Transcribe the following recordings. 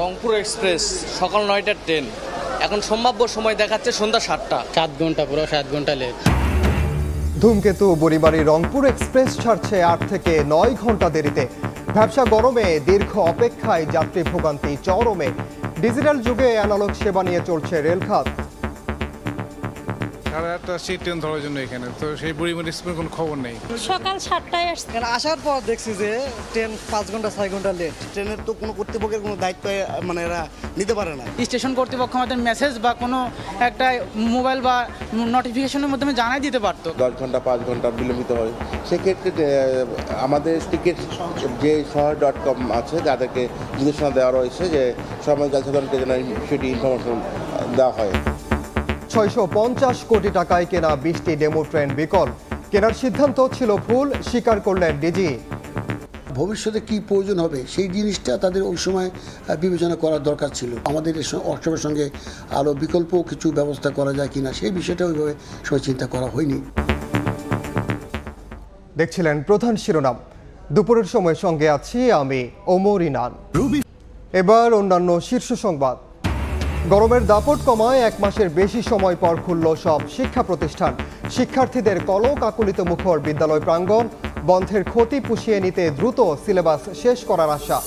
Rangpur express সকাল 9টার train, এখন সম্ভাব্য সময় দেখাচ্ছে সন্ধ্যা 7টা। 7 ঘন্টা, পুরো 7 ঘন্টা লেট। ধূমকেতু বুড়িমারি রংপুর এক্সপ্রেস ছাড়ছে 8 থেকে 9 ঘন্টা দেরিতে। ব্যবসা গরমে দীর্ঘ অপেক্ষায় যাত্রী ভোগান্তি চরমে। ডিজিটাল যুগে অ্যানালগ সেবা নিয়ে চলছে রেলখাত। 8:30 সেই ট্রেন ধরার জন্য এখানে তো সেই বুড়িমারি এক্সপ্রেস কোনো খবর নেই। সকাল 7টায় আসছে, আসার পর দেখছি যে ট্রেন 5 ঘন্টা 6 ঘন্টা লেট। ট্রেনের তো কোনো কর্তৃপক্ষের কোনো দায়িত্ব মানে এরা নিতে পারে না। স্টেশন কর্তৃপক্ষ আমাদের মেসেজ বা কোনো একটা মোবাইল বা নোটিফিকেশনের মাধ্যমে জানাই দিতে পারতো। 10 ঘন্টা 5 ঘন্টা বিলম্বিত হয়। সেক্ষেত্রে আমাদের টিকিট যে শহর.com আছে যাদেরকে নির্দেশনা দেওয়া রয়েছে যে সময় জনসাধারণকে যেন সেটি ইনফরমেশন দেওয়া হয়। 650 কোটি টাকায় কেনা 20টি ডেমো ট্রেন বিকল। কেনার সিদ্ধান্ত ছিল ভুল, স্বীকার করলেন ডিজি। ভবিষ্যতে কি প্রয়োজন হবে সেই জিনিসটা তাদের ওই সময় বিবেচনা করার দরকার ছিল। আমাদের ওয়ার্কশপের সঙ্গে আরও বিকল্প কিছু ব্যবস্থা করা যায় কিনা সেই বিষয়টা ওইভাবে সবাই চিন্তা করা হয়নি। দেখছিলেন প্রধান শিরোনাম। দুপুরের সময় সঙ্গে আছি আমি ওমর ইনান। এবার অন্যান্য শীর্ষ সংবাদ। গরমের দাপট কমায় 1 মাসের বেশি সময় পর খুলল সব শিক্ষা প্রতিষ্ঠান। শিক্ষার্থীদের কলকাকলিত মুখর বিদ্যালয় প্রাঙ্গণ। বন্ধের ক্ষতি পুষিয়ে নিতে দ্রুত সিলেবাস শেষ করার আশা।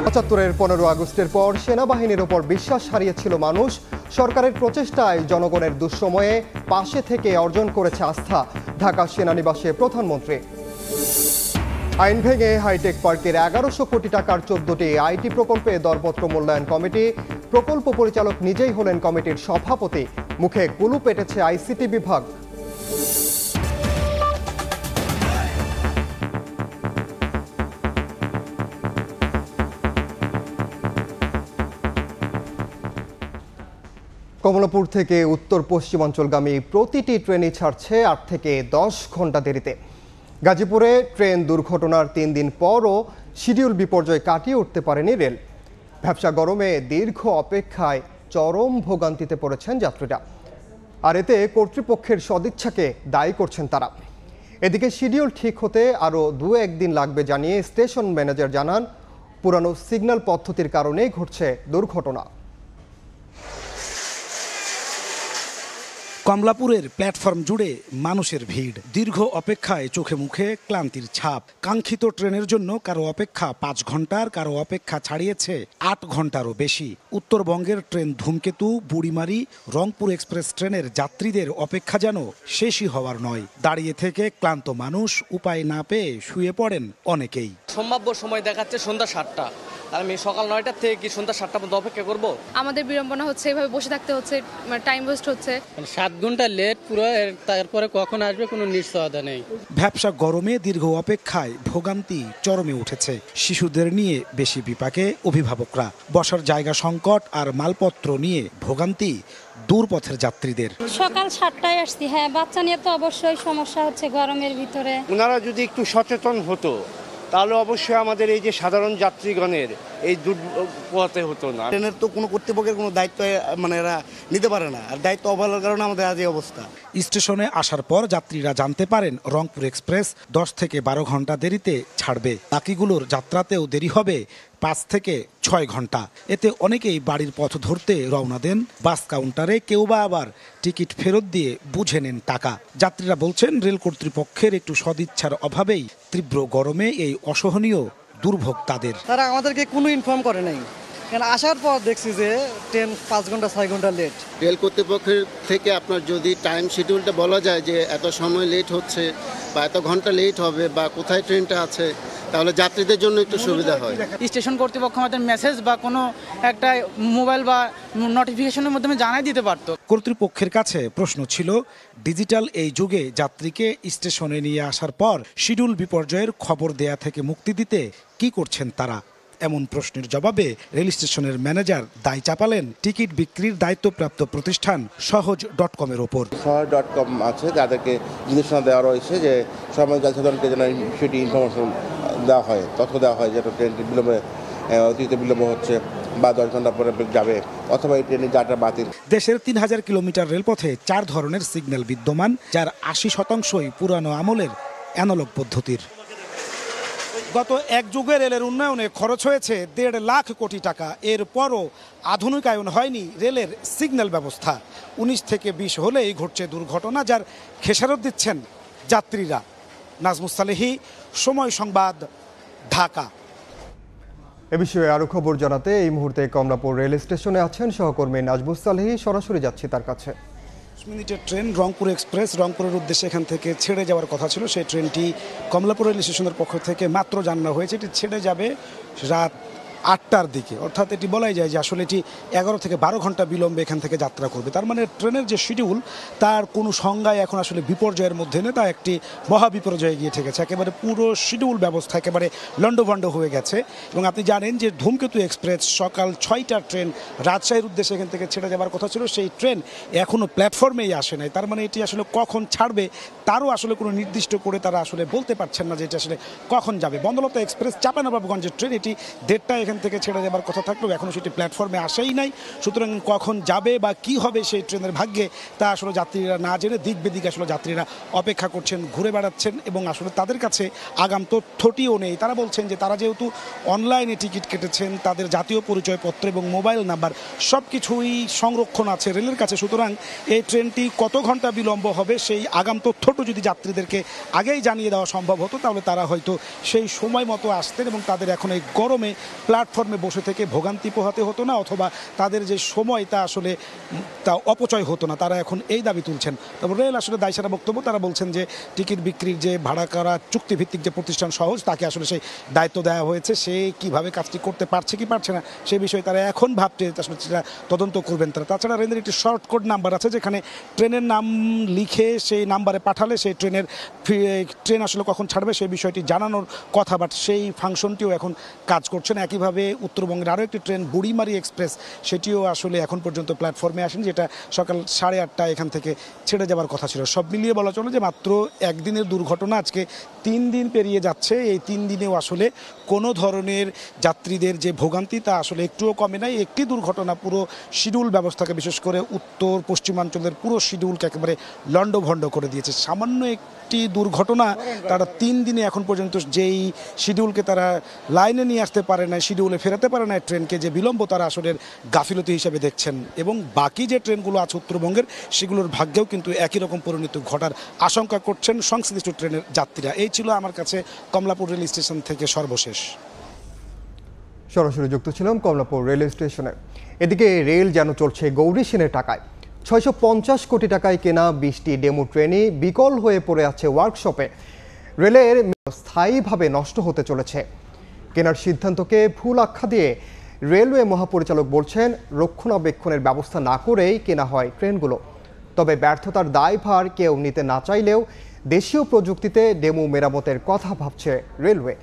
৭৫-এর 15 আগস্টের পর সেনাবাহিনীর ওপর বিশ্বাস হারিয়েছিল মানুষ। সরকারের প্রচেষ্টায় জনগণের দুঃসময়ে পাশে থেকে অর্জন করেছে আস্থা। ঢাকা সেনানিবাসে প্রধানমন্ত্রী। আইন ভেঙে হাইটেক পার্কের 1100 কোটি টাকার 14টি আইটি প্রকল্পে দরপত্র মূল্যায়ন কমিটি। প্রকল্প পরিচালক নিজেই হলেন কমিটির সভাপতি। মুখে কুলু পেটেছে আইসিটি বিভাগ। কমলাপুর থেকে উত্তর পশ্চিমাঞ্চলগামী প্রতিটি ট্রেনই ছাড়ছে 8 থেকে 10 ঘন্টা দেরিতে। গাজীপুরে ট্রেন দুর্ঘটনার 3 দিন পরও শিডিউল বিপর্যয় কাটিয়ে উঠতে পারেনি রেল। ব্যবসা গরমে দীর্ঘ অপেক্ষায় চরম ভোগান্তিতে পড়েছেন যাত্রীরা। আর এতে কর্তৃপক্ষের সদিচ্ছাকে দায়ী করছেন তারা। এদিকে শিডিউল ঠিক হতে আরও 2-1 দিন লাগবে জানিয়ে স্টেশন ম্যানেজার জানান, পুরানো সিগন্যাল পদ্ধতির কারণেই ঘটছে দুর্ঘটনা। কমলাপুরের প্ল্যাটফর্ম জুড়ে মানুষের ভিড়। দীর্ঘ অপেক্ষায় চোখে মুখে ক্লান্তির ছাপ। কাঙ্ক্ষিত ট্রেনের জন্য কারো অপেক্ষা 5 ঘন্টার, কারো অপেক্ষা ছাড়িয়েছে 8 ঘন্টারও বেশি। উত্তরবঙ্গের ট্রেন ধূমকেতু বুড়িমারি রংপুর এক্সপ্রেস ট্রেনের যাত্রীদের অপেক্ষা যেন শেষই হওয়ার নয়। দাঁড়িয়ে থেকে ক্লান্ত মানুষ, উপায় না পেয়ে শুয়ে পড়েন অনেকেই। সম্ভাব্য সময় দেখাচ্ছে সন্ধ্যা 7টা। আমি সকাল 9টার থেকে কি সন্ধ্যা 7টা পর্যন্ত অপেক্ষা করব? আমাদের বিড়ম্বনা হচ্ছে, এভাবে বসে থাকতে হচ্ছে, টাইম ওয়েস্ট হচ্ছে। 7 ঘন্টা লেট পুরো, তারপরে কখন আসবে কোনো নিশ্চয়তা নেই। ব্যবসা গরমে দীর্ঘ অপেক্ষায় ভোগান্তি চরমে উঠেছে। শিশুদের নিয়ে বেশি বিপাকে অভিভাবকরা। বসার জায়গা সংকট আর মালপত্র নিয়ে ভোগান্তি দূরপথের যাত্রীদের। সকাল 7টায় আসছি, হ্যাঁ বাচ্চা নিয়ে তো অবশ্যই সমস্যা হচ্ছে গরমের ভিতরে। ওনারা যদি একটু সচেতন হতো তাহলে অবশ্যই আমাদের এই যে সাধারণ যাত্রীগণের এই দুর্ভোগতে হতো না। ট্রেনের তো কোনো কর্তৃপক্ষের কোনো দায়িত্ব মানে এরা নিতে পারে না, আর দায়িত্ব অবহেলার কারণে আমাদের আজ এই অবস্থা। স্টেশনে আসার পর যাত্রীরা জানতে পারেন রংপুর এক্সপ্রেস 10 থেকে 12 ঘন্টা দেরিতে ছাড়বে। বাকিগুলোর যাত্রাতেও দেরি হবে 5 থেকে 6 ঘন্টা। এতে অনেকেই বাড়ির পথ ধরতে রওনা দেন বাস কাউন্টারে, কেউ বা আবার টিকিট ফেরত দিয়ে বুঝে নেন টাকা। যাত্রীরা বলছেন রেল কর্তৃপক্ষের একটু সদিচ্ছার অভাবেই তীব্র গরমে এই অসহনীয় দুর্ভোগ তাদের। তারা আমাদেরকে কোনো ইনফর্ম করে নাই। আসার পর দেখছি যে ট্রেন 5 ঘন্টা 6 ঘন্টা লেট। রেল কর্তৃপক্ষের থেকে আপনার যদি টাইম শিডিউলটা বলা যায় যে এত সময় লেট হচ্ছে বা এত ঘন্টা লেট হবে বা কোথায় ট্রেনটা আছে, তাহলে যাত্রীদের জন্য একটু সুবিধা হয়। স্টেশন কর্তৃপক্ষ আমাদের মেসেজ বা কোনো একটা মোবাইল বা নোটিফিকেশনের মাধ্যমে জানাই দিতে পারতো। কর্তৃপক্ষের কাছে প্রশ্ন ছিল, ডিজিটাল এই যুগে যাত্রীকে স্টেশনে নিয়ে আসার পর শিডিউল বিপর্যয়ের খবর দেয়া থেকে মুক্তি দিতে কি করছেন তারা? এমন প্রশ্নের জবাবে রেল স্টেশনের ম্যানেজার দায় চাপালেন টিকিট বিক্রির দায়িত্বপ্রাপ্ত প্রতিষ্ঠান সহজ.com-এর ওপর। শহর.com আছে যাদেরকে নির্দেশনা দেওয়া রয়েছে যে সময় জনসাধারণকে যেন সেটি ইনফরমেশন দেওয়া হয়, তথ্য দেওয়া হয়, যেটা ট্রেনটি অতিরিক্ত বিলম্ব হচ্ছে বা 10 ঘন্টা পরে যাবে অথবা এই ট্রেনের যাত্রা বাতিল। দেশের 3000 কিলোমিটার রেলপথে 4 ধরনের সিগন্যাল বিদ্যমান, যার 80%ই পুরানো আমলের অ্যানালগ পদ্ধতির। গত এক যুগে রেলের উন্নয়নে খরচ হয়েছে 1.5 লাখ কোটি টাকা। এরপরও আধুনিকায়ন হয়নি রেলের সিগন্যাল ব্যবস্থা। 19 থেকে 20 হলেই ঘটছে দুর্ঘটনা, যার খেসারত দিচ্ছেন যাত্রীরা। নাজমুস সালেহী, সময় সংবাদ, ঢাকা। এ বিষয়ে আরো খবর জানাতে এই মুহূর্তে কমলাপুর রেল স্টেশনে আছেন সহকর্মী নাজমুস সালেহী। সরাসরি যাচ্ছি তার কাছে। মিনিটের ট্রেন রংপুর এক্সপ্রেস রংপুরের উদ্দেশ্যে এখান থেকে ছেড়ে যাওয়ার কথা ছিল। সেই ট্রেনটি কমলাপুর রেল স্টেশনের পক্ষ থেকে মাত্র জানানো হয়েছে এটি ছেড়ে যাবে রাত 8টার দিকে। অর্থাৎ এটি বলাই যায় যে আসলে এটি 11 থেকে 12 ঘন্টা বিলম্বে এখান থেকে যাত্রা করবে। তার মানে ট্রেনের যে শিডিউল তার কোনো সংজ্ঞায় এখন আসলে বিপর্যয়ের মধ্যে নেই, তা একটি মহা বিপর্যয়ে গিয়ে ঠেকেছে। একেবারে পুরো শিডিউল ব্যবস্থা একেবারে লন্ডভন্ড হয়ে গেছে। এবং আপনি জানেন যে ধূমকেতু এক্সপ্রেস সকাল 6টার ট্রেন রাজশাহীর উদ্দেশ্যে এখান থেকে ছেড়ে যাওয়ার কথা ছিল, সেই ট্রেন এখনও প্ল্যাটফর্মেই আসে নাই। তার মানে এটি আসলে কখন ছাড়বে তারও আসলে কোনো নির্দিষ্ট করে তারা আসলে বলতে পারছেন না যে এটি আসলে কখন যাবে। বন্দলতা এক্সপ্রেস চাঁপাইনবাবগঞ্জের ট্রেন, এটি 1:30টায় এখান থেকে ছেড়ে যাবার কথা থাকলেও এখনও সেটি প্ল্যাটফর্মে আসেই নাই। সুতরাং কখন যাবে বা কি হবে সেই ট্রেনের ভাগ্যে তা আসলে যাত্রীরা না জেনে দিক বেদিক আসলে যাত্রীরা অপেক্ষা করছেন, ঘুরে বেড়াচ্ছেন এবং আসলে তাদের কাছে আগাম তথ্যটিও নেই। তারা বলছেন যে তারা যেহেতু অনলাইনে টিকিট কেটেছেন, তাদের জাতীয় পরিচয়পত্র এবং মোবাইল নাম্বার সব কিছুই সংরক্ষণ আছে রেলের কাছে। সুতরাং এই ট্রেনটি কত ঘন্টা বিলম্ব হবে সেই আগাম তথ্যটা যদি যাত্রীদেরকে আগেই জানিয়ে দেওয়া সম্ভব হতো তাহলে তারা হয়তো সেই সময় মতো আসতেন এবং তাদের এখন এই গরমে প্ল্যাটফর্মে বসে থেকে ভোগান্তি পোহাতে হতো না, অথবা তাদের যে সময় তা আসলে তা অপচয় হতো না। তারা এখন এই দাবি তুলছেন। তবে রেল আসলে দায়সারা বক্তব্য, তারা বলছেন যে টিকিট বিক্রির যে ভাড়া করা চুক্তিভিত্তিক যে প্রতিষ্ঠান সহজ, তাকে আসলে সেই দায়িত্ব দেওয়া হয়েছে। সে কিভাবে কাজটি করতে পারছে কি পারছে না সে বিষয়ে তারা এখন ভাবতে আসলে সেটা তদন্ত করবেন তারা। তাছাড়া রেলের একটি শর্ট কোড নাম্বার আছে যেখানে ট্রেনের নাম লিখে সেই নাম্বারে পাঠালে সেই ট্রেন আসলে কখন ছাড়বে সেই বিষয়টি জানানোর কথা, বাট সেই ফাংশনটিও এখন কাজ করছে না। একইভাবে উত্তরবঙ্গের আরও একটি ট্রেন বুড়িমারি এক্সপ্রেস, সেটিও আসলে এখন পর্যন্ত প্ল্যাটফর্মে আসেনি, যেটা সকাল 8:30টায় এখান থেকে ছেড়ে যাওয়ার কথা ছিল। সব মিলিয়ে বলা চলে যে মাত্র একদিনের দুর্ঘটনা, আজকে 3 দিন পেরিয়ে যাচ্ছে। এই 3 দিনেও আসলে কোনো ধরনের যাত্রীদের যে ভোগান্তি তা আসলে একটুও কমে নাই। একটি দুর্ঘটনা পুরো শিডিউল ব্যবস্থাকে, বিশেষ করে উত্তর পশ্চিমাঞ্চলের পুরো শিডিউলকে একেবারে লণ্ডভণ্ড করে দিয়েছে। সামান্য একটি দুর্ঘটনা তারা 3 দিনে এখন পর্যন্ত যেই শিডিউলকে তারা লাইনে নিয়ে আসতে পারে না, শিডিউলে ফেরাতে পারে না ট্রেনকে, যে বিলম্ব তারা আসলে গাফিলতি হিসেবে দেখছেন। এবং বাকি যে ট্রেনগুলো আছে উত্তরবঙ্গের, সেগুলোর ভাগ্যেও কিন্তু একই রকম পরিণতি ঘটার আশঙ্কা করছেন সংশ্লিষ্ট ট্রেনের যাত্রীরা। এই ছিল আমার কাছে কমলাপুর রেল স্টেশন থেকে সর্বশেষ। সরাসরি যুক্ত ছিলাম কমলাপুর রেল স্টেশনে। এদিকে রেল যেন চলছে গৌরী সেনের টাকায়। 650 কোটি টাকায় কেনা 20টি ডেমো ট্রেনই বিকল হয়ে পড়ে আছে ওয়ার্কশপে। রেলের স্থায়ীভাবে নষ্ট হতে চলেছে। কেনার সিদ্ধান্তকে ভুল আখ্যা দিয়ে রেলওয়ে মহাপরিচালক বলছেন রক্ষণাবেক্ষণের ব্যবস্থা না করেই কেনা হয় ট্রেনগুলো। তবে ব্যর্থতার দায়ভার কেউ নিতে না চাইলেও দেশীয় প্রযুক্তিতে ডেমো মেরামতের কথা ভাবছে রেলওয়ে।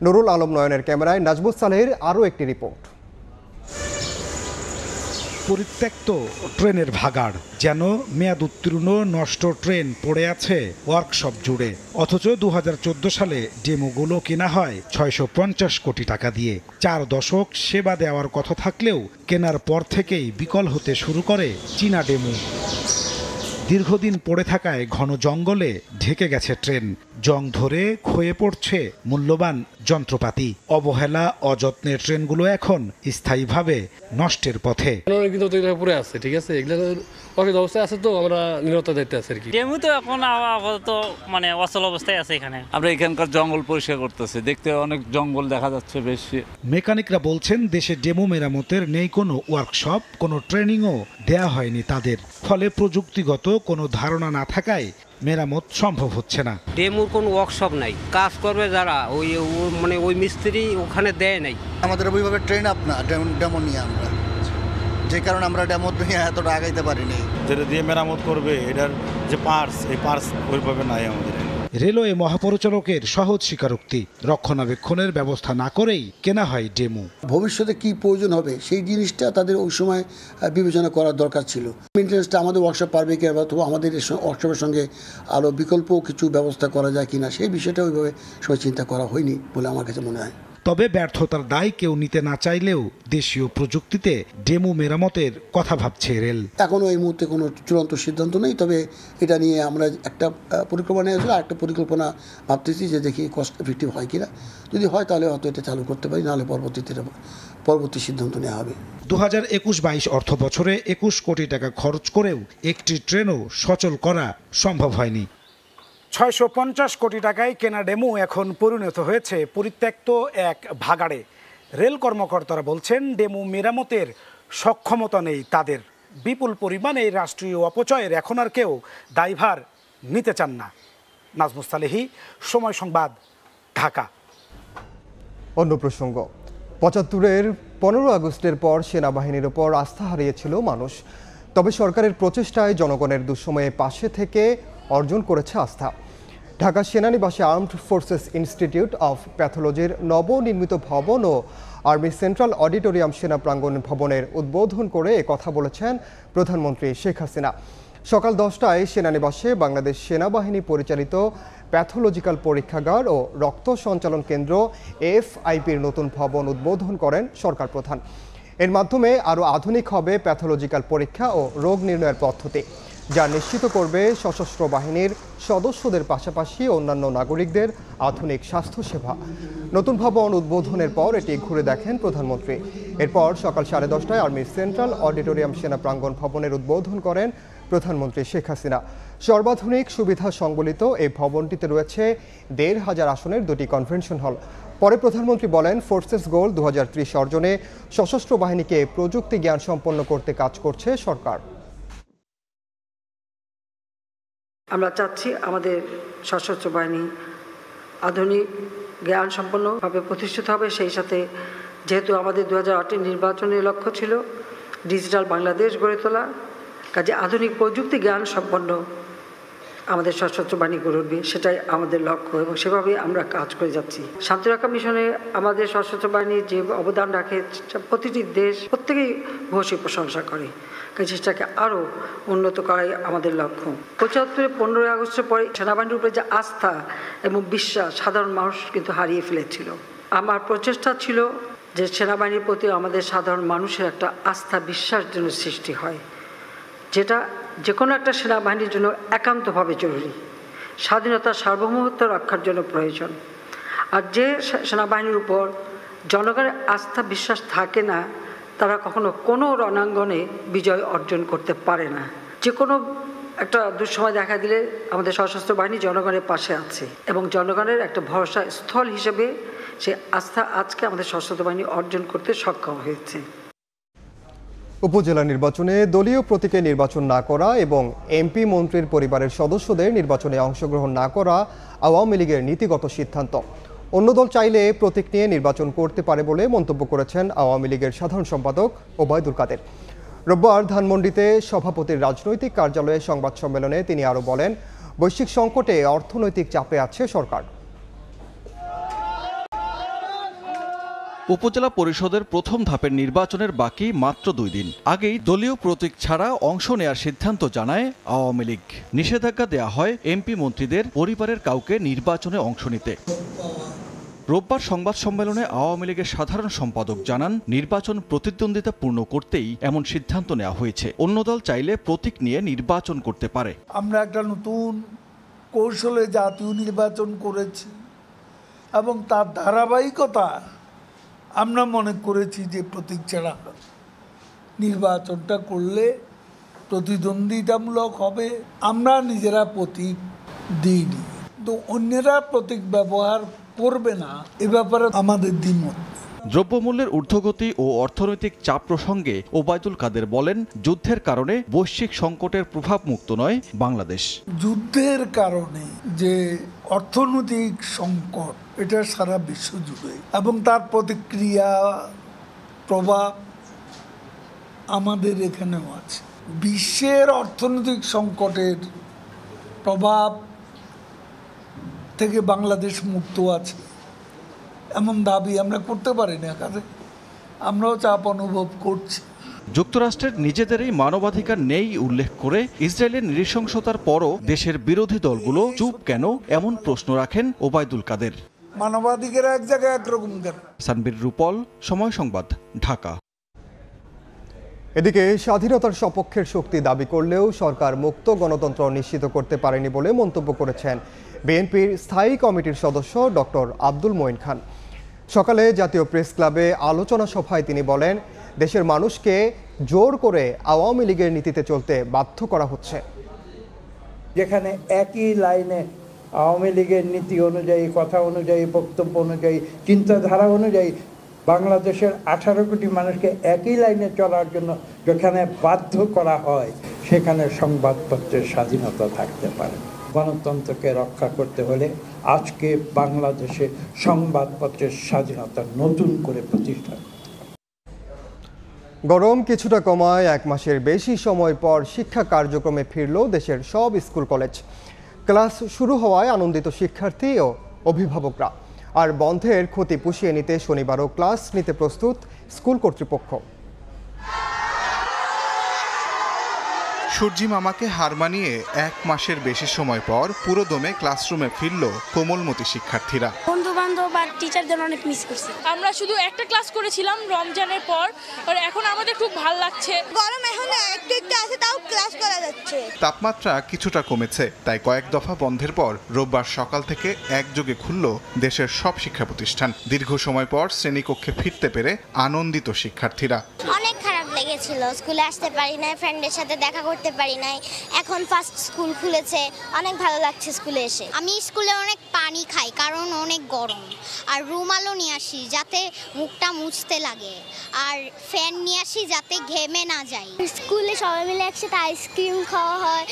নুরুল আলম নয়নের ক্যামেরায় নাজমুস সালেহের আরও একটি রিপোর্ট। পরিত্যক্ত ট্রেনের ভাগাড়, যেন মেয়াদ উত্তীর্ণ নষ্ট ট্রেন পড়ে আছে ওয়ার্কশপ জুড়ে। অথচ 2014 সালে ডেমোগুলো কেনা হয় 650 কোটি টাকা দিয়ে। 4 দশক সেবা দেওয়ার কথা থাকলেও কেনার পর থেকেই বিকল হতে শুরু করে চীনা ডেমো। দীর্ঘদিন পড়ে থাকায় ঘন জঙ্গলে ঢেকে গেছে ট্রেন। জং ধরে ক্ষয়ে পড়ছে মূল্যবান যন্ত্রপাতি। অবহেলা অযত্নের ট্রেনগুলো এখন স্থায়ীভাবে নষ্টের পথে। পড়ে আছে, ঠিক আছে, এগুলো অকেজ অবস্থায় আছে, তো আমরা নিরবতা দেখতে আছি আর কি। ডেমো তো এখন আপাতত মানে অচল অবস্থায় আছে এখানে। আমরা এখানকার জঙ্গল পরিষ্কার করতেছি, দেখতে অনেক জঙ্গল দেখা যাচ্ছে বেশি। মেকানিকরা বলছেন দেশে ডেমো মেরামতের নেই কোনো ওয়ার্কশপ, কোনো ট্রেনিংও দেয়া হয়নি তাদের। ফলে প্রযুক্তিগত কোনো ধারণা না থাকায় মেরামত সম্ভব হচ্ছে না। ডেমোর কোনো ওয়ার্কশপ নাই, কাজ করবে যারা ওই মিস্ত্রি ওখানে দেয় নাই। আমাদের ওইভাবে ট্রেন আপ না ডেমো নিয়ে আমরা, যে কারণে আমরা ডেমো নিয়ে এতটা আগাইতে পারিনি। যেটা দিয়ে মেরামত করবে এটার যে পার্টস, এই পার্টস ওইভাবে নাই আমাদের। রেলওয়ে মহাপরিচালকের সহজ স্বীকারোক্তি, রক্ষণাবেক্ষণের ব্যবস্থা না করেই কেনা হয় ডেমো। ভবিষ্যতে কি প্রয়োজন হবে সেই জিনিসটা তাদের ওই সময় বিবেচনা করার দরকার ছিল। মেনটেন্যান্সটা আমাদের ওয়ার্কশপ পারবে কি, অথবা আমাদের ওয়ার্কশপের সঙ্গে আরও বিকল্প কিছু ব্যবস্থা করা যায় কিনা সেই বিষয়টা ওইভাবে সবাই চিন্তা করা হয়নি বলে আমার কাছে মনে হয়। তবে ব্যর্থতার দায় কেউ নিতে না চাইলেও দেশীয় প্রযুক্তিতে ডেমো মেরামতের কথা ভাবছে রেল। এখনও এই মুহূর্তে কোনো চূড়ান্ত সিদ্ধান্ত নেই, তবে এটা নিয়ে আমরা একটা পরিকল্পনা নিয়ে আসলে একটা পরিকল্পনা ভাবতেছি যে দেখি কস্ট এফেক্টিভ হয় কিনা। যদি হয় তাহলে হয়তো এটা চালু করতে পারি, নাহলে পরবর্তী সিদ্ধান্ত নেওয়া হবে। 2021-22 অর্থ বছরে 21 কোটি টাকা খরচ করেও একটি ট্রেনও সচল করা সম্ভব হয়নি। 650 কোটি টাকায় কেনা ডেমো এখন পরিণত হয়েছে পরিত্যক্ত এক ভাগাড়ে। রেল কর্মকর্তারা বলছেন ডেমো মেরামতের সক্ষমতা নেই তাদের। বিপুল পরিমাণে রাষ্ট্রীয় অপচয়ের এখন আর কেউ দায়ভার নিতে চান না। নাজমুস সালেহী, সময় সংবাদ, ঢাকা। অন্য প্রসঙ্গ, 75-এর 15 আগস্টের পর সেনাবাহিনীর ওপর আস্থা হারিয়েছিল মানুষ। তবে সরকারের প্রচেষ্টায় জনগণের দুঃসময়ে পাশে থেকে অর্জন করেছে আস্থা। ঢাকা সেনানিবাসে আর্মড ফোর্সেস ইনস্টিটিউট অফ প্যাথোলজির নবনির্মিত ভবন ও আর্মি সেন্ট্রাল অডিটোরিয়াম সেনা প্রাঙ্গণ ভবনের উদ্বোধন করে কথা বলেছেন প্রধানমন্ত্রী শেখ হাসিনা। সকাল 10টায় সেনানিবাসে বাংলাদেশ সেনাবাহিনী পরিচালিত প্যাথোলজিক্যাল পরীক্ষাগার ও রক্ত সঞ্চালন কেন্দ্র এফআইপির নতুন ভবন উদ্বোধন করেন সরকার প্রধান। এর মাধ্যমে আরও আধুনিক হবে প্যাথোলজিক্যাল পরীক্ষা ও রোগ নির্ণয়ের পদ্ধতি, যা নিশ্চিত করবে সশস্ত্র বাহিনীর সদস্যদের পাশাপাশি অন্যান্য নাগরিকদের আধুনিক স্বাস্থ্যসেবা। নতুন ভবন উদ্বোধনের পর এটি ঘুরে দেখেন প্রধানমন্ত্রী। এরপর সকাল 10:30টায় আর্মি সেন্ট্রাল অডিটোরিয়াম সেনা প্রাঙ্গণ ভবনের উদ্বোধন করেন প্রধানমন্ত্রী শেখ হাসিনা। সর্বাধুনিক সুবিধা সংবলিত এই ভবনটিতে রয়েছে 1,500 আসনের 2টি কনভেনশন হল। পরে প্রধানমন্ত্রী বলেন, ফোর্সেস গোল 2030 অর্জনে সশস্ত্র বাহিনীকে প্রযুক্তি জ্ঞান সম্পন্ন করতে কাজ করছে সরকার। আমরা চাচ্ছি আমাদের সশস্ত্র বাহিনী আধুনিক জ্ঞান সম্পন্নভাবে প্রতিষ্ঠিত হবে। সেই সাথে যেহেতু আমাদের 2008 নির্বাচনের লক্ষ্য ছিল ডিজিটাল বাংলাদেশ গড়ে তোলা, কাজে আধুনিক প্রযুক্তি জ্ঞান সম্পন্ন আমাদের সশস্ত্র বাহিনী গড়ে উঠবে, সেটাই আমাদের লক্ষ্য এবং সেভাবেই আমরা কাজ করে যাচ্ছি। শান্তিরক্ষা মিশনে আমাদের সশস্ত্র বাহিনী যে অবদান রাখে প্রতিটি দেশ প্রত্যেকেই ভূয়সী প্রশংসা করে, কাজে সেটাকে আরও উন্নত করাই আমাদের লক্ষ্য। 75-এ 15 আগস্টের পরে সেনাবাহিনীর উপরে যে আস্থা এবং বিশ্বাস সাধারণ মানুষ কিন্তু হারিয়ে ফেলেছিল। আমার প্রচেষ্টা ছিল যে সেনাবাহিনীর প্রতি আমাদের সাধারণ মানুষের একটা আস্থা বিশ্বাস যেন সৃষ্টি হয়, যেটা যে কোনো একটা সেনাবাহিনীর জন্য একান্তভাবে জরুরি, স্বাধীনতা সার্বভৌমত্ব রক্ষার জন্য প্রয়োজন। আর যে সেনাবাহিনীর উপর জনগণের আস্থা বিশ্বাস থাকে না, তারা কখনো কোনো রণাঙ্গনে বিজয় অর্জন করতে পারে না। যে কোনো একটা দুঃসময় দেখা দিলে আমাদের সশস্ত্র বাহিনী জনগণের পাশে আছে এবং জনগণের একটা ভরসা স্থল হিসেবে সে আস্থা আজকে আমাদের সশস্ত্র বাহিনী অর্জন করতে সক্ষম হয়েছে। উপজেলা নির্বাচনে দলীয় প্রতীকে নির্বাচন না করা এবং এমপি মন্ত্রীর পরিবারের সদস্যদের নির্বাচনে অংশগ্রহণ না করা আওয়ামী লীগের নীতিগত সিদ্ধান্ত। অন্য দল চাইলে প্রতীক নিয়ে নির্বাচন করতে পারে বলে মন্তব্য করেছেন আওয়ামী লীগের সাধারণ সম্পাদক ওবায়দুল কাদের। রোববার ধানমন্ডিতে সভাপতির রাজনৈতিক কার্যালয়ে সংবাদ সম্মেলনে তিনি আরও বলেন, বৈশ্বিক সংকটে অর্থনৈতিক চাপে আছে সরকার। উপজেলা পরিষদের প্রথম ধাপের নির্বাচনের বাকি মাত্র 2 দিন। আগেই দলীয় প্রতীক ছাড়া অংশ নেওয়ার সিদ্ধান্ত জানায় আওয়ামী লীগ। নিষেধাজ্ঞা দেওয়া হয় এমপি মন্ত্রীদের পরিবারের কাউকে নির্বাচনে অংশ নিতে। রোববার সংবাদ সম্মেলনে আওয়ামী লীগের সাধারণ সম্পাদক জানান, নির্বাচন প্রতিদ্বন্দ্বিতা পূর্ণ করতেই এমন সিদ্ধান্ত নেওয়া হয়েছে। অন্য দল চাইলে প্রতীক নিয়ে নির্বাচন করতে পারে। আমরা একটা নতুন কৌশলে জাতীয় নির্বাচন করেছি এবং তার ধারাবাহিকতা আমরা মনে করেছি যে প্রতীক ছাড়া নির্বাচনটা করলে প্রতিদ্বন্দ্বিতামূলক হবে। আমরা নিজেরা প্রতীক দিইনি, তো অন্যেরা প্রতীক ব্যবহার করবে না এ ব্যাপারে আমাদের দ্বিমত। দ্রব্যমূল্যের ঊর্ধ্বগতি ও অর্থনৈতিক চাপ প্রসঙ্গে ওবায়দুল কাদের বলেন, যুদ্ধের কারণে বৈশ্বিক সংকটের প্রভাব মুক্ত নয় বাংলাদেশ। যুদ্ধের কারণে যে অর্থনৈতিক সংকট এটা সারা বিশ্ব জুড়ে এবং তার প্রতিক্রিয়া প্রভাব আমাদের এখানেও আছে। বিশ্বের অর্থনৈতিক সংকটের প্রভাব থেকে বাংলাদেশ মুক্ত আছে এমন দাবি আমরা করতে পারি না, কারণ আমরাও চাপ অনুভব করছি। যুক্তরাষ্ট্রের নিজেদেরই মানবাধিকার নেই উল্লেখ করে ইসরায়েলের নৃশংসতার পরও দেশের বিরোধী দলগুলো চুপ কেন, এমন প্রশ্ন রাখেন ওবায়দুল কাদের। মানবাধিকার এক জায়গায় একরকম কেন? সানবীর রূপল, সময় সংবাদ, ঢাকা। এদিকে স্বাধীনতার সপক্ষের শক্তি দাবি করলেও সরকার মুক্ত গণতন্ত্র নিশ্চিত করতে পারেনি বলে মন্তব্য করেছেন বিএনপির স্থায়ী কমিটির সদস্য ডক্টর আব্দুল মঈন খান। সকালে জাতীয় প্রেস ক্লাবে আলোচনা সভায় তিনি বলেন, দেশের মানুষকে জোর করে আওয়ামী লীগের নীতিতে চলতে বাধ্য করা হচ্ছে। যেখানে একই লাইনে আওয়ামী লীগের নীতি অনুযায়ী, কথা অনুযায়ী, বক্তব্য অনুযায়ী, চিন্তাধারা অনুযায়ী বাংলাদেশের 18 কোটি মানুষকে একই লাইনে চলার জন্য যেখানে বাধ্য করা হয়, সেখানে সংবাদপত্রের স্বাধীনতা থাকতে পারে। গণতন্ত্রকে রক্ষা করতে হলে আজকে বাংলাদেশে সংবাদপত্রের স্বাধীনতা নতুন করে প্রতিষ্ঠা। গরম কিছুটা কমায় 1 মাসের বেশি সময় পর শিক্ষা কার্যক্রমে ফিরল দেশের সব স্কুল কলেজ। ক্লাস শুরু হওয়ায় আনন্দিত শিক্ষার্থী ও অভিভাবকরা। আর বন্ধের ক্ষতি পুষিয়ে নিতে শনিবারও ক্লাস নিতে প্রস্তুত স্কুল কর্তৃপক্ষ। সূর্যি মামাকে হার মানিয়ে 1 মাসের বেশি সময় পর পুরোদমে ক্লাসরুমে ফিরল কোমলমতি শিক্ষার্থীরা। বন্ধু বান্ধব আর টিচারদের অনেক মিস করছি। আমরা শুধু একটা ক্লাস করেছিলাম রমজানের পর, আর এখন আমাদের খুব ভালো লাগছে। গরম এখন একটু একটু আছে, তাও ক্লাস করা যাচ্ছে। তাপমাত্রা কিছুটা কমেছে, তাই কয়েক দফা বন্ধের পর রোববার সকাল থেকে একযোগে খুলল দেশের সব শিক্ষা প্রতিষ্ঠান। দীর্ঘ সময় পর শ্রেণীকক্ষে ফিরতে পেরে আনন্দিত শিক্ষার্থীরা। অনেক খারাপ লেগেছিল, স্কুলে আসতে পারি নাই, ফ্রেন্ডের সাথে দেখা করতে পারি নাই। এখন ফার্স্ট স্কুল খুলেছে, অনেক ভালো লাগছে স্কুলে এসে। আমি স্কুলে অনেক পানি খাই কারণ অনেক গরম, আর রুমালও নিয়ে আসি যাতে মুখটা মুছতে লাগে, আর ফ্যান নিয়ে আসি যাতে ঘেমে না যাই। স্কুলে সবাই মিলে একসাথে আইসক্রিম খাওয়া হয়,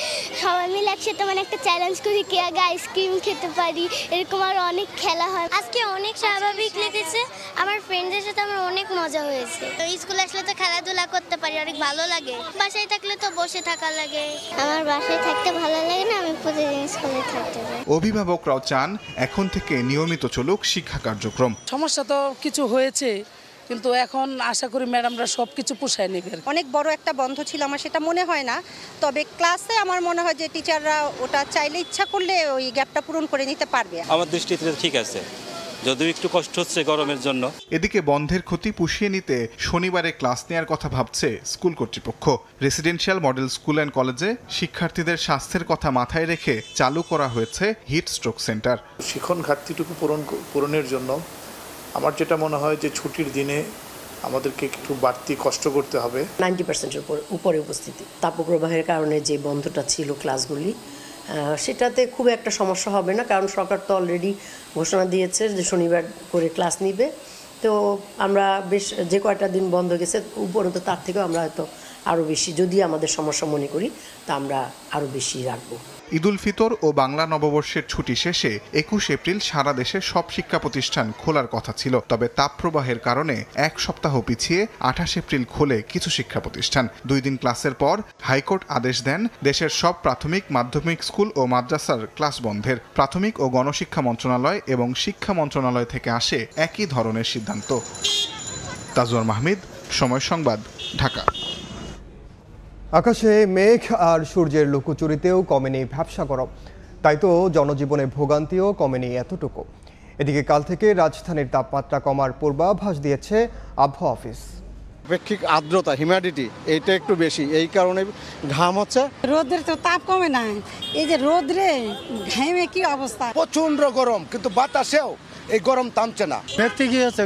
সবাই মিলে একসাথে মানে একটা চ্যালেঞ্জ করি কে আগে আইসক্রিম খেতে পারি, এরকম আর অনেক খেলা হয়। আজকে অনেক স্বাভাবিক লেগেছে, আমার ফ্রেন্ডদের সাথে আমার অনেক মজা হয়েছে। তো স্কুলে আসলে তো খেলাধুলা করতে পারি, অনেক ভালো লাগে। বাসায় থাকলে তো বসে থাকা লাগে। আমার বাসায় থাকতে ভালো লাগে না, আমি প্রতিদিন স্কুলে থাকতে চাই। অভিভাবকরাও চান এখন থেকে নিয়মিত চলুক শিক্ষা কার্যক্রম। সমস্যা তো কিছু হয়েছে, কিন্তু এখন আশা করি ম্যাডামরা সব কিছু পুষায় নেবে। অনেক বড় একটা বন্ধ ছিল, আমার সেটা মনে হয় না। তবে ক্লাসে আমার মনে হয় যে টিচাররা ওটা চাইলে, ইচ্ছা করলে ওই গ্যাপটা পূরণ করে নিতে পারবে। আমার দৃষ্টিতে ঠিক আছে, যদিও একটু কষ্ট হচ্ছে গরমের জন্য। এদিকে বন্ধের ক্ষতি পুষিয়ে নিতে শনিবারে ক্লাস নেওয়ার কথা ভাবছে স্কুল কর্তৃপক্ষ। রেসিডেন্সিয়াল মডেল স্কুল অ্যান্ড কলেজে শিক্ষার্থীদের স্বাস্থ্যের কথা মাথায় রেখে চালু করা হয়েছে হিট স্ট্রোক সেন্টার। শিক্ষণ ঘাটতিটুকু পূরণের জন্য আমার যেটা মনে হয় যে ছুটির দিনে আমাদেরকে একটু বাড়তি কষ্ট করতে হবে। 90%-এর উপরে উপস্থিতি, তাপপ্রবাহের কারণে যে বন্ধটা ছিল ক্লাসগুলি, সেটাতে খুব একটা সমস্যা হবে না, কারণ সরকার তো অলরেডি ঘোষণা দিয়েছে যে শনিবার করে ক্লাস নিবে। তো আমরা বেশ যে কয়টা দিন বন্ধ গেছে উপরন্ত তার থেকেও আমরা হয়তো আরও বেশি, যদি আমাদের সমস্যা মনে করি তা আমরা আরও বেশি রাখবো। ঈদুল ফিতর ও বাংলা নববর্ষের ছুটি শেষে 21 এপ্রিল সারা দেশে সব শিক্ষা প্রতিষ্ঠান খোলার কথা ছিল। তবে তাপপ্রবাহের কারণে 1 সপ্তাহ পিছিয়ে 28 এপ্রিল খোলে কিছু শিক্ষা প্রতিষ্ঠান। 2 দিন ক্লাসের পর হাইকোর্ট আদেশ দেন দেশের সব প্রাথমিক, মাধ্যমিক স্কুল ও মাদ্রাসার ক্লাস বন্ধের। প্রাথমিক ও গণশিক্ষা মন্ত্রণালয় এবং শিক্ষা মন্ত্রণালয় থেকে আসে একই ধরনের সিদ্ধান্ত। তাজওয়ার মাহমুদ, সময় সংবাদ, ঢাকা। আকাশে মেঘ আর সূর্যের লুকোচুরিতেও কমেনি ভ্যাপসা গরম, তাই তো জনজীবনে ভোগান্তিও কমেনি এতটুকু। এদিকে কাল থেকে রাজধানীর তাপমাত্রা কমার পূর্বাভাস দিয়েছে আবহাওয়া অফিস। আপেক্ষিক আর্দ্রতা, হিউমিডিটি এইটা একটু বেশি, এই কারণে ঘাম হচ্ছে। রোদের তো তাপ কমে নাই, এই যে রোদরে ঘামে কি অবস্থা, প্রচন্ড গরম, কিন্তু বাতাসেও এই গরম থামছে না। ব্যক্তি কি হচ্ছে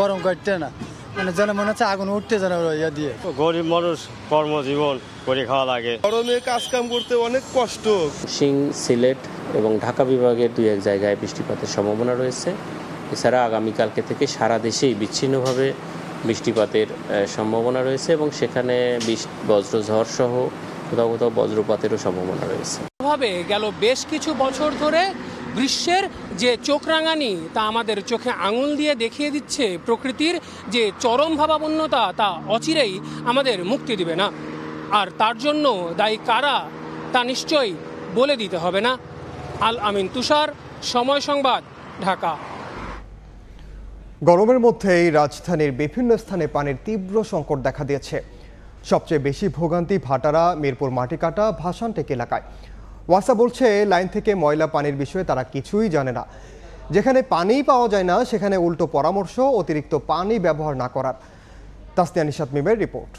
গরম কাটছে না, মানে যেন মনে হচ্ছে আগুন উঠতে যেন ইয়া দিয়ে। গরিব মানুষ কর্মজীবন করে খাওয়া লাগে, গরমে কাজ কাম করতে অনেক কষ্ট। সিং, সিলেট এবং ঢাকা বিভাগের 2-1 জায়গায় বৃষ্টিপাতের সম্ভাবনা রয়েছে। এছাড়া আগামীকালকে থেকে সারা দেশেই বিচ্ছিন্নভাবে বৃষ্টিপাতের সম্ভাবনা রয়েছে এবং সেখানে বজ্রঝড় সহ কোথাও কোথাও বজ্রপাতেরও সম্ভাবনা রয়েছে। গেল বেশ কিছু বছর ধরে গ্রীষ্মের যে চোখ রাঙানি তা আমাদের চোখে আঙুল দিয়ে দেখিয়ে দিচ্ছে প্রকৃতির যে চরম ভাবাপন্নতা তা অচিরেই আমাদের মুক্তি দিবে না। আর তার জন্য দায়ী কারা তা নিশ্চয়ই বলে দিতে হবে না। আল আমিন তুষার, সময় সংবাদ, ঢাকা। গরমের মধ্যেই রাজধানীর বিভিন্ন স্থানে পানির তীব্র সংকট দেখা দিয়েছে। সবচেয়ে বেশি ভোগান্তি ভাটারা, মিরপুর মাটিকাটা, ভাসানটেক এলাকায়। ওয়াসা বলছে লাইন থেকে ময়লা পানির বিষয়ে তারা কিছুই জানে না। যেখানে পানিই পাওয়া যায় না সেখানে উল্টো পরামর্শ অতিরিক্ত পানি ব্যবহার না করার। তাসনিয়া নিশাত মিমের রিপোর্ট।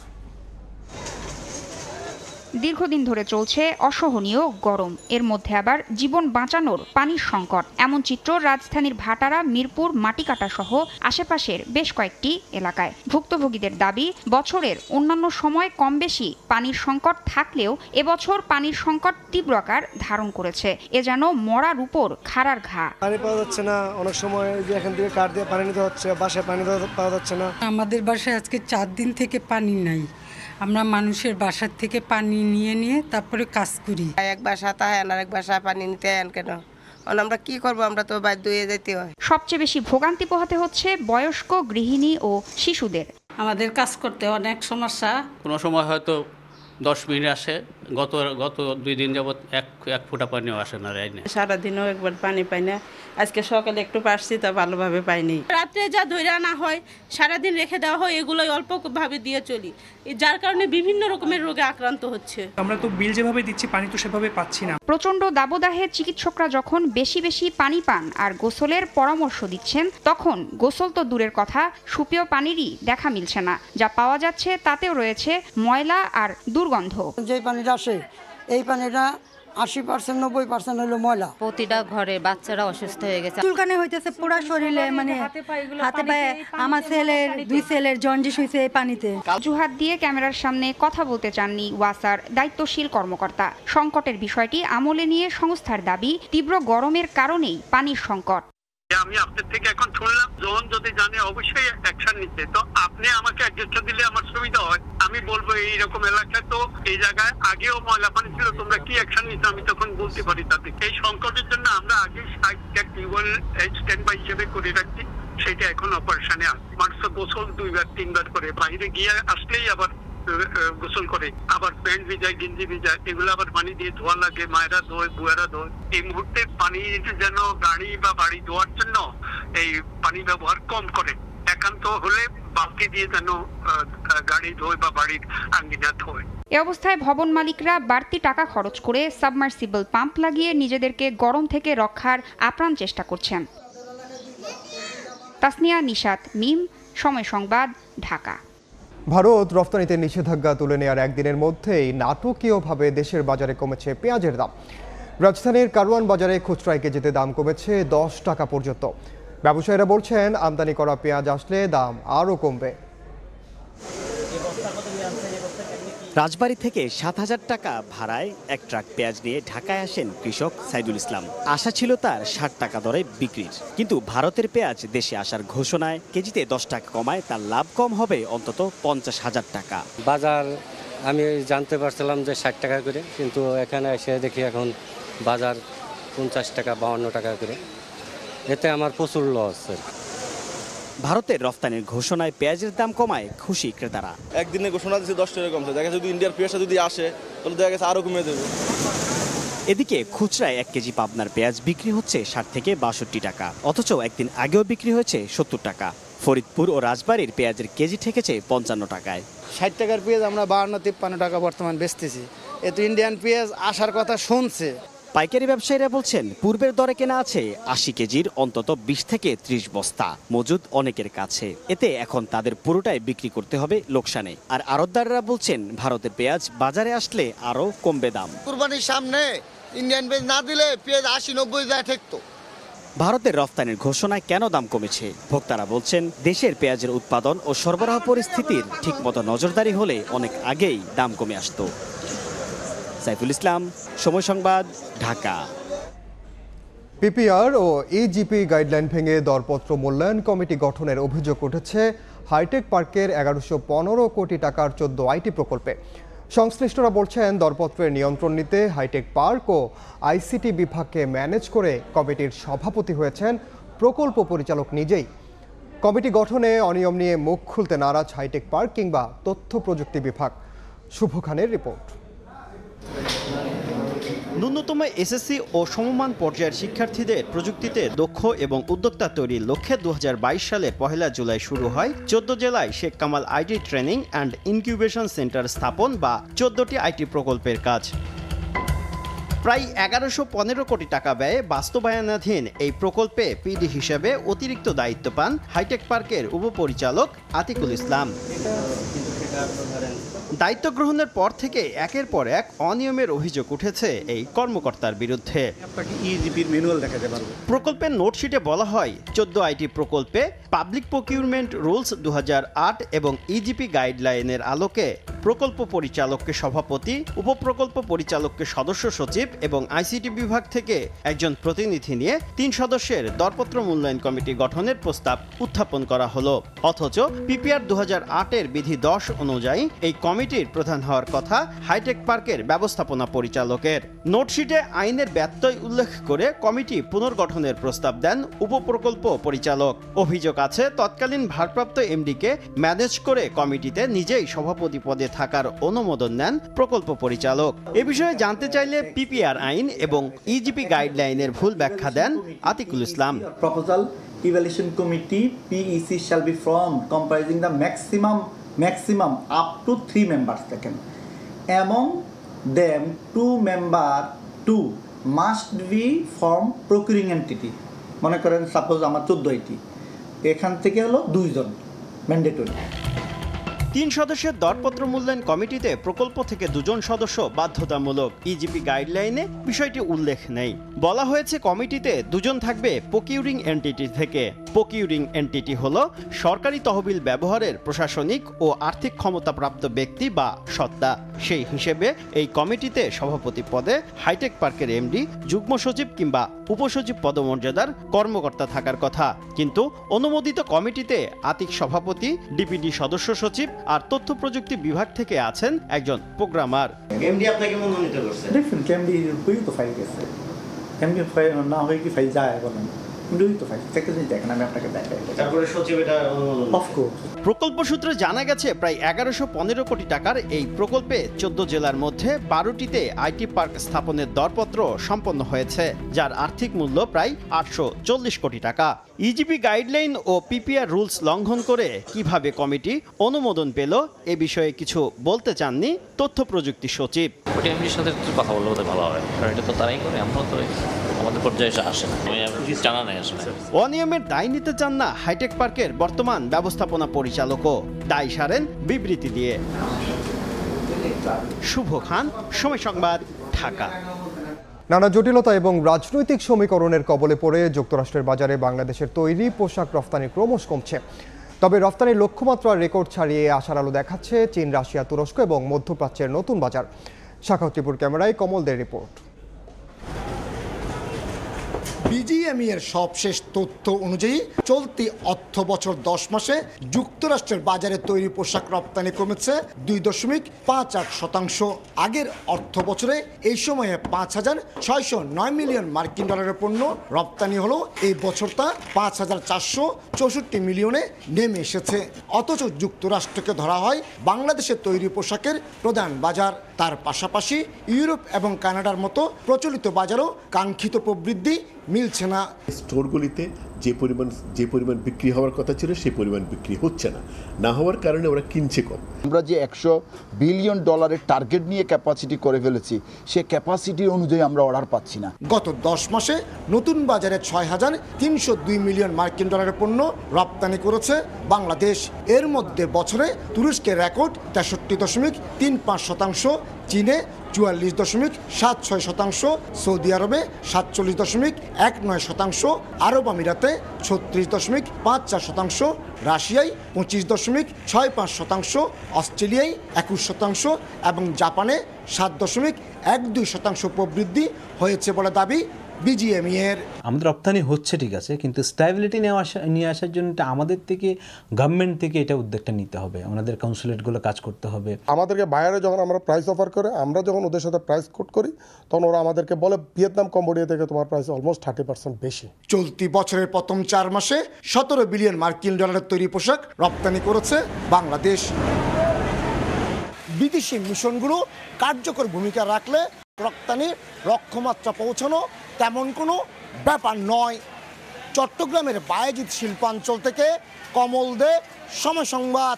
দীর্ঘদিন ধরে চলছে অসহনীয় গরম, এর মধ্যে আবার জীবন বাঁচানোর পানির সংকট। এমন চিত্র রাজধানীর ভাটারা, মিরপুর, মাটিকাটা সহ আশেপাশের বেশ কয়েকটি এলাকায়। ভুক্তভোগীদের দাবি, বছরের অন্যান্য সময় কম বেশি পানির সংকট থাকলেও এবছর পানির সংকট তীব্র আকার ধারণ করেছে। এ যেন মরার উপর খাড়ার ঘা। পানি পাওয়া যাচ্ছে না, অনেক সময় যে এখান থেকে কাঠ দিয়ে পানি নিতে হচ্ছে, বাসায় পানি পাওয়া যাচ্ছে না। আমাদের বাসায় আজকে 4 দিন থেকে পানি নাই। আমরা মানুষের বাসার থেকে পানি নিয়ে তারপরে কাজ করি। এক বাসা তাই আর এক বাসা পানি নিতে আন কেন, আমরা কি করব, আমরা তো বাধ্য হয়ে যেতে হয়। সবচেয়ে বেশি ভোগান্তি পোহাতে হচ্ছে বয়স্ক, গৃহিণী ও শিশুদের। আমাদের কাজ করতে অনেক সমস্যা। কোনো সময় হয়তো 10 মিনিট আসে, গত 2 দিন যাবত এক ফোঁটা পানিও আসে না। সারাদিনও একবার পানি পাই না, আজকে সকালে একটু পারছি তা ভালোভাবে পাইনি। রাত্রে যা ধরে আনা হয়, সারাদিন রেখে দেওয়া হয়, এগুলোই অল্পভাবে দিয়ে চলি, যার কারণে বিভিন্ন রকমের রোগে আক্রান্ত হচ্ছে। আমরা তো বিল যেভাবে দিচ্ছি পানি তো সেভাবে পাচ্ছি না। প্রচণ্ড দাবদাহে চিকিৎসকরা যখন বেশি বেশি পানি পান আর গোসলের পরামর্শ দিচ্ছেন, তখন গোসল তো দূরের কথা, সুপেয় পানিরই দেখা মিলছে না। যা পাওয়া যাচ্ছে তাতেও রয়েছে ময়লা আর দুর্গন্ধ। যে পানিটা আসে, এই পানিটা 80% 90% হলো ময়লা। প্রতিটা ঘরে বাচ্চারা অসুস্থ হয়ে গেছে, চুলকানি হইতেছে পুরো শরীরে, মানে হাতে পায়ে। আমার ছেলের 2 ছেলের জন্ডিস হয়েছে এই পানিতে। অজুহাত দিয়ে ক্যামেরার সামনে কথা বলতে চাননি ওয়াসার দায়িত্বশীল কর্মকর্তা। সংকটের বিষয়টি আমলে নিয়ে সংস্থার দাবি, তীব্র গরমের কারণেই পানির সংকট। আমি আপনার থেকে এখন শুনলাম, যখন যদি জানে অবশ্যই অ্যাকশন নিচ্ছে, তো আপনি আমাকে অ্যাডজাস্ট দিলে আমার সুবিধা হয়। আমি বলবো এইরকম এলাকায় তো এই জায়গায় আগেও ময়লা পানি ছিল, তোমরা কি অ্যাকশন নিচ্ছ আমি তখন বলতে পারি। তাতে এই সংকটের জন্য আমরা আগে টিউবওয়েল স্ট্যান্ড বাই হিসেবে করে রাখছি, সেটা এখন অপারেশনে আছে। মানুষ গোসল 2বার 3বার করে, বাইরে গিয়ে আসলেই আবার গোসল করে, আবার প্যান্ট ভিজায়, গেঞ্জি ভিজায়, এগুলো আবার পানি দিয়ে ধোয়া লাগে, মায়েরা ধোয়, বুয়ারা ধোয়। এই মুহূর্তে পানি যেন গাড়ি বা বাড়ি ধোয়ার জন্য এই পানি ব্যবহার কম করে, একান্ত হলে বালতি দিয়ে যেন গাড়ি ধোয় বা বাড়ির আঙ্গিনা ধোয়। এ অবস্থায় ভবন মালিকরা বাড়তি টাকা খরচ করে সাবমার্সিবল পাম্প লাগিয়ে নিজেদেরকে গরম থেকে রক্ষার আপ্রাণ চেষ্টা করছেন। তাসনিয়া নিশাত মিম, সময় সংবাদ, ঢাকা। ভারত রফতানিতে নিষেধাজ্ঞা তুলে নেওয়ার একদিনের মধ্যেই নাটকীয়ভাবে দেশের বাজারে কমেছে পেঁয়াজের দাম। রাজধানীর কারওয়ান বাজারে খুচরায় কেজিতে দাম কমেছে 10 টাকা পর্যন্ত। ব্যবসায়ীরা বলছেন, আমদানি করা পেঁয়াজ আসলে দাম আরও কমবে। রাজবাড়ী থেকে 7,000 টাকা ভাড়ায় এক ট্রাক পেঁয়াজ নিয়ে ঢাকায় আসেন কৃষক সাইদুল ইসলাম। আশা ছিল তার 60 টাকা দরে বিক্রির, কিন্তু ভারতের পেঁয়াজ দেশে আসার ঘোষণায় কেজিতে 10 টাকা কমায় তার লাভ কম হবে অন্তত 50,000 টাকা। বাজার আমি জানতে পারছিলাম যে 60 টাকা করে, কিন্তু এখানে এসে দেখি এখন বাজার 50 টাকা 52 টাকা করে। এতে আমার প্রচুর লস। ভারতের রফতানির ঘোষণায় পেঁয়াজের দাম কমায় খুশি ক্রেতারা। একদিনে ঘোষণা দিচ্ছে 10 টাকা কমছে, দেখা যদি ইন্ডিয়ার পেঁয়াজটা যদি আসে তাহলে দেখা গেছে আরও কমে দেবে। এদিকে খুচরায় 1 কেজি পাবনার পেঁয়াজ বিক্রি হচ্ছে 60 থেকে 62 টাকা, অথচ একদিন আগেও বিক্রি হয়েছে 70 টাকা। ফরিদপুর ও রাজবাড়ীর পেঁয়াজের কেজি ঠেকেছে 55 টাকায়। 60 টাকার পেঁয়াজ আমরা 52-53 টাকা বর্তমান বেচতেছি। এ তো ইন্ডিয়ান পেঁয়াজ আসার কথা শুনছে। পাইকারি ব্যবসায়ীরা বলছেন, পূর্বের দরে কেনা আছে 80 কেজির অন্তত 20 থেকে 30 বস্তা মজুদ অনেকের কাছে। এতে এখন তাদের পুরোটাই বিক্রি করতে হবে লোকসানে। আর আড়তদাররা বলছেন, ভারতের পেঁয়াজ বাজারে আসলে আরও কমবে দাম। কুরবানির সামনে ইন্ডিয়ান পেঁয়াজ না দিলে পেঁয়াজ 80-90 যায় ঠেকতো। ভারতের রফতানির ঘোষণায় কেন দাম কমেছে? ভোক্তারা বলছেন, দেশের পেঁয়াজের উৎপাদন ও সরবরাহ পরিস্থিতির ঠিকমতো নজরদারি হলে অনেক আগেই দাম কমে আসতো। সাইফুল ইসলাম, সময় সংবাদ, ঢাকা। পিপিআর ও ইজিপি গাইডলাইন ভেঙে দরপত্র মূল্যায়ন কমিটি গঠনের অভিযোগ উঠেছে হাইটেক পার্কের 1115 কোটি টাকার 14 আইটি প্রকল্পে। সংশ্লিষ্টরা বলছেন, দরপত্রের নিয়ন্ত্রণ নিতে হাইটেক পার্ক ও আইসিটি বিভাগকে ম্যানেজ করে কমিটির সভাপতি হয়েছেন প্রকল্প পরিচালক নিজেই। কমিটি গঠনে অনিয়ম নিয়ে মুখ খুলতে নারাজ হাইটেক পার্ক কিংবা তথ্য প্রযুক্তি বিভাগ। শুভ খানের রিপোর্ট। ন্যূনতম এসএসসি ও সমমান পর্যায়ের শিক্ষার্থীদের প্রযুক্তিতে দক্ষ এবং উদ্যোক্তা তৈরির লক্ষ্যে 2022 সালের 1 জুলাই শুরু হয় 14 জেলায় Sheikh Kamal IT training and incubation centre স্থাপন বা 14টি আইটি প্রকল্পের কাজ। প্রায় 1115 কোটি টাকা ব্যয়ে বাস্তবায়নাধীন এই প্রকল্পে পিডি হিসেবে অতিরিক্ত দায়িত্ব পান হাইটেক পার্কের উপপরিচালক আতিকুল ইসলাম। দায়িত্ব গ্রহণের পর থেকে একের পর এক অনিয়মের অভিযোগ উঠেছে এই কর্মকর্তার বিরুদ্ধে। প্রকল্পের নোটশিটে বলা হয় 14 আইটি প্রকল্পে পাবলিক প্রকিউরমেন্ট রুলস 2008 এবং ইজিপি গাইডলাইনের আলোকে প্রকল্প পরিচালককে সভাপতি, উপপ্রকল্প পরিচালককে সদস্য সচিব এবং আইসিটি বিভাগ থেকে একজন প্রতিনিধি নিয়ে 3 সদস্যের দরপত্র মূল্যায়ন কমিটি গঠনের প্রস্তাব উত্থাপন করা হলো। অথচ পিপিআর 2008-এর বিধি 10 অনুযায়ী এই কমিটির প্রধান হওয়ার কথা হাইটেক পার্কের ব্যবস্থাপনা পরিচালকের। নোটশিটে আইনের ব্যত্যয় উল্লেখ করে কমিটি পুনর্গঠনের প্রস্তাব দেন উপপ্রকল্প পরিচালক। অভিযোগ আছে তৎকালীন ভারপ্রাপ্ত এমডিকে ম্যানেজ করে কমিটিতে নিজেই সভাপতি পদে থাকার অনুমোদন নেন প্রকল্প পরিচালক। এ বিষয়ে জানতে চাইলে পিপিআর আইন এবং ইজিপি গাইডলাইনের ভুল ব্যাখ্যা দেন Atikul Islam. Proposal evaluation committee PEC shall be formed comprising the maximum up to 3 members taken. Among them 2 must be from procuring entity. মনে করেন সাপোজ আমার 14 আইটি, এখান থেকে হলো 2 জন ম্যান্ডেটরি। 3 সদস্যের দরপত্র মূল্যায়ন কমিটিতে প্রকল্প থেকে 2 জন সদস্য বাধ্যতামূলক। ইজিপি গাইডলাইনে বিষয়টি উল্লেখ নেই। বলা হয়েছে কমিটিতে 2 জন থাকবে প্রকিউরিং এন্টিটি থেকে। প্রকিউরিং এন্টিটি হলো সরকারি তহবিল ব্যবহারের প্রশাসনিক ও আর্থিক ক্ষমতাপ্রাপ্ত ব্যক্তি বা সত্তা। সেই হিসেবে এই কমিটিতে সভাপতি পদে হাইটেক পার্কের এমডি, যুগ্ম সচিব কিংবা উপসচিব পদমর্যাদার কর্মকর্তা থাকার কথা। কিন্তু অনুমোদিত কমিটিতে আতিক সভাপতি, ডিপিডি সদস্য সচিব আর তথ্য প্রযুক্তি বিভাগ থেকে আছেন একজন প্রোগ্রামার। এমডি আপনাকে মনোনীত করছে? ডেফিনেটলি এমডি হই তো ফাইল গেছে। এমডি ফাইল না হই কি ফাইল যায় বলেন? এমডি তো ফাইল থেকে দেখেন, আমি আপনাকে দেখাই। তারপরে সচিব এটা অনুমোদন। অফকোর্স। প্রকল্প সূত্রে জানা গেছে প্রায় 1115 কোটি টাকার এই প্রকল্পে 14 জেলার মধ্যে 12টিতে আইটি পার্ক স্থাপনের দরপত্র সম্পন্ন হয়েছে, যার আর্থিক মূল্য প্রায় 840 কোটি টাকা। ইজিপি গাইডলাইন ও পিপিআর রুলস লঙ্ঘন করে কিভাবে কমিটি অনুমোদন পেল এ বিষয়ে কিছু বলতে চাননি তথ্য প্রযুক্তি সচিব। এমডির সাথে কথা বললে বোধহয় ভালো হয়, কারণ এটা তো তারাই করে, আমরা তো আমাদের পর্যায়ে আসে না, জানা নেই আসলে। অনিয়মের দায় নিতে চান না হাইটেক পার্কের বর্তমান ব্যবস্থাপনা পরিচালকও, দায় সারেন বিবৃতি দিয়ে। শুভ খান, সময় সংবাদ, ঢাকা। নানা জটিলতা এবং রাজনৈতিক সমীকরণের কবলে পড়ে যুক্তরাষ্ট্রের বাজারে বাংলাদেশের তৈরি পোশাক রফতানি ক্রমশ কমছে। তবে রফতানির লক্ষ্যমাত্রার রেকর্ড ছাড়িয়ে আশার আলো দেখাচ্ছে চীন, রাশিয়া, তুরস্ক এবং মধ্যপ্রাচ্যের নতুন বাজার। শাখাউদ্দিপুর ক্যামেরায় কমলদের রিপোর্ট। বিজিএমই এর সবশেষ তথ্য অনুযায়ী চলতি অর্থ বছর 10 মাসে যুক্তরাষ্ট্রের বাজারে তৈরি পোশাক রপ্তানি কমেছে 2.58%। আগের অর্থ বছরে এই সময়ে 5,609 মিলিয়ন মার্কিন ডলারের পণ্য রপ্তানি হলো, এই বছর তা 5,464 মিলিয়নে নেমে এসেছে। অথচ যুক্তরাষ্ট্রকে ধরা হয় বাংলাদেশের তৈরি পোশাকের প্রধান বাজার। তার পাশাপাশি ইউরোপ এবং কানাডার মতো প্রচলিত বাজারও কাঙ্ক্ষিত প্রবৃদ্ধি মিলছে না। স্টোরগুলিতে যে পরিমাণ বিক্রি হওয়ার কথা ছিল সেই পরিমাণ বিক্রি হচ্ছে না হওয়ার কারণে ওরা কিনছে কম। আমরা যে $100 বিলিয়ন টার্গেট নিয়ে ক্যাপাসিটি করে ফেলেছি, সে ক্যাপাসিটির অনুযায়ী আমরা অর্ডার পাচ্ছি না। গত 10 মাসে নতুন বাজারে 6,302 মিলিয়ন মার্কিন ডলারের পণ্য রপ্তানি করেছে বাংলাদেশ। এর মধ্যে বছরে তুরস্কের রেকর্ড 63.35%, চীনে 44.76%, সৌদি আরবে 47.19%, আরব আমিরাতে 36.54%, রাশিয়ায় 25.65%, অস্ট্রেলিয়ায় 21% এবং জাপানে 7.12% প্রবৃদ্ধি হয়েছে বলে দাবি বিজিএমই এর। আমাদের রপ্তানি হচ্ছে ঠিক আছে, কিন্তু স্ট্যাবিলিটি নিয়ে আসার জন্য আমাদের থেকে, গভর্নমেন্ট থেকে এটা উদ্যোগটা নিতে হবে। আমাদের কনসুলেটগুলো কাজ করতে হবে। আমাদেরকে বাইরে যখন আমরা প্রাইস অফার করে, আমরা যখন ওদের সাথে প্রাইস কোট করি, তখন ওরা আমাদেরকে বলে ভিয়েতনাম, কম্বোডিয়া থেকে তোমার প্রাইস অলমোস্ট 30% বেশি। চলতি বছরের প্রথম 4 মাসে 17 বিলিয়ন মার্কিন ডলারের তৈরি পোশাক রপ্তানি করেছে বাংলাদেশ। বিদেশি মিশনগুলো কার্যকর ভূমিকা রাখলে রপ্তানির লক্ষ্যমাত্রা পৌঁছানো তেমন কোনো ব্যাপার নয়। চট্টগ্রামের বায়েজিদ শিল্পাঞ্চল থেকে কমল দে, সময় সংবাদ।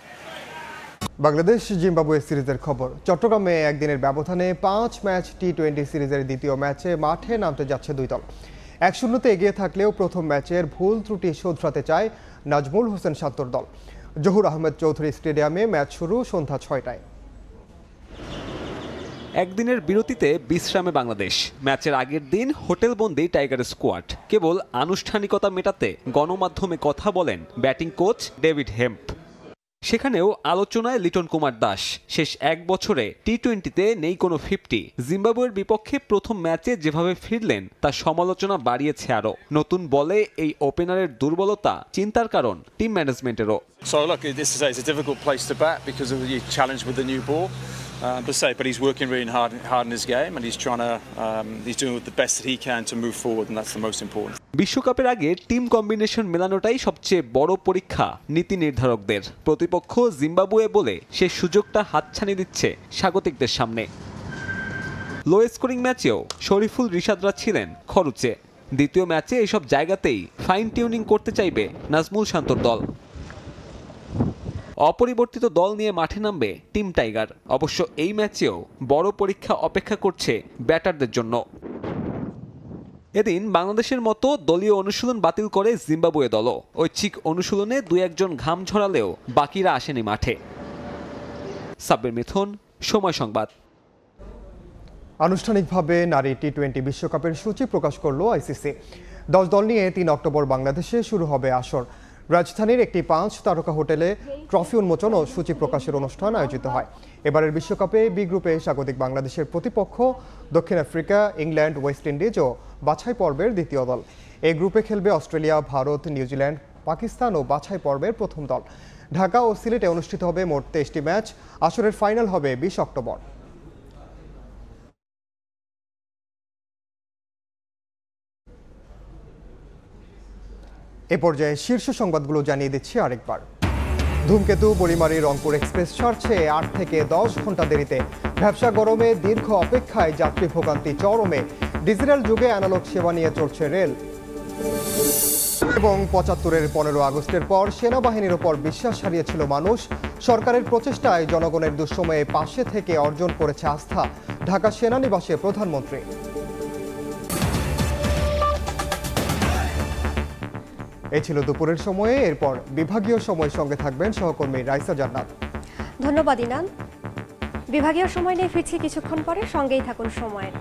বাংলাদেশ জিম্বাবুয়ে সিরিজের খবর। চট্টগ্রামে একদিনের ব্যবধানে 5 ম্যাচ টি-20 সিরিজের দ্বিতীয় ম্যাচে মাঠে নামতে যাচ্ছে দুই দল। 1-0 এগিয়ে থাকলেও প্রথম ম্যাচের ভুল ত্রুটি শোধরাতে চায় নাজমুল হোসেন শান্তর দল। জহুর আহমেদ চৌধুরী স্টেডিয়ামে ম্যাচ শুরু সন্ধ্যা 6টায়। একদিনের বিরতিতে বিশ্রামে বাংলাদেশ। ম্যাচের আগের দিন হোটেলবন্দি টাইগার স্কোয়াড। কেবল আনুষ্ঠানিকতা মেটাতে গণমাধ্যমে কথা বলেন ব্যাটিং কোচ ডেভিড হেম্প। সেখানেও আলোচনায় লিটন কুমার দাস। শেষ এক বছরে টি-20তে নেই কোনো 50। জিম্বাবুয়ের বিপক্ষে প্রথম ম্যাচে যেভাবে ফিরলেন তা সমালোচনা বাড়িয়েছে আরও। নতুন বলে এই ওপেনারের দুর্বলতা চিন্তার কারণ team ম্যানেজমেন্টেরও। So look, this is a difficult place to bat because of the challenge with the new ball. But he's working really hard in his game, and he's doing the best that he can to move forward, and that's the most important. বিশ্বকাপের আগে team combination মেলানোটাই সবচেয়ে বড় পরীক্ষা নীতি নির্ধারকদের। প্রতিপক্ষ Zimbabwe বলে সে সুযোগটা হাতছানি দিচ্ছে স্বাগতিকদের সামনে। লো স্কোরিং ম্যাচেও শরীফুল রিশাদরা ছিলেন খরুচে। দ্বিতীয় ম্যাচে এসব জায়গাতেই ফাইন টিউনিং করতে চাইবে নাজমুল শান্তর দল। অপরিবর্তিত দল নিয়ে মাঠে নামবে টিম টাইগার। অবশ্য এই ম্যাচেও বড় পরীক্ষা অপেক্ষা করছে ব্যাটারদের জন্য। এদিন বাংলাদেশের মতো দলীয় অনুশীলন বাতিল করে জিম্বাবুয়ে দলও। ঐচ্ছিক অনুশীলনে 2-1 ঘাম ঝরালেও বাকিরা আসেনি মাঠে। সাব্বির মিথুন, সময় সংবাদ। আনুষ্ঠানিকভাবে নারী টি-20 বিশ্বকাপের সূচি প্রকাশ করল আইসিসি। 10 দল নিয়ে 3 অক্টোবর বাংলাদেশে শুরু হবে আসর। রাজধানীর একটি 5 তারকা হোটেলে ট্রফি উন্মোচন ও সূচি প্রকাশের অনুষ্ঠান আয়োজিত হয়। এবারের বিশ্বকাপে বি গ্রুপে স্বাগতিক বাংলাদেশের প্রতিপক্ষ দক্ষিণ আফ্রিকা, ইংল্যান্ড, ওয়েস্ট ইন্ডিজ ও বাছাই পর্বের দ্বিতীয় দল। এই গ্রুপে খেলবে অস্ট্রেলিয়া, ভারত, নিউজিল্যান্ড, পাকিস্তান ও বাছাই পর্বের প্রথম দল। ঢাকা ও সিলেটে অনুষ্ঠিত হবে মোট 23টি ম্যাচ। আসরের ফাইনাল হবে 20 অক্টোবর। এ পর্যায়ে শীর্ষ সংবাদগুলো জানিয়ে দিচ্ছি আরেকবার। ধূমকেতু বড়িমারি রংপুর এক্সপ্রেস ছাড়ছে 8 থেকে 10 ঘন্টা দেরিতে। ব্যবসা গরমে দীর্ঘ অপেক্ষায় যাত্রী ভোগান্তি চরমে। ডিজিটাল যুগে অ্যানালগ সেবা নিয়ে চলছে রেল। এবং 75-এর 15 আগস্টের পর সেনাবাহিনীর ওপর বিশ্বাস হারিয়েছিল মানুষ। সরকারের প্রচেষ্টায় জনগণের দুঃসময়ে পাশে থেকে অর্জন করেছে আস্থা। ঢাকা সেনানিবাসে প্রধানমন্ত্রী। এই ছিল দুপুরের সময়ে। এরপর বিভাগীয় সময় সঙ্গে থাকবেন সহকর্মী রাইসা জান্নাত। ধন্যবাদ ইনান। বিভাগীয় সময় নিয়ে ফিরছি কিছুক্ষণ পরে, সঙ্গেই থাকুন সময়ের।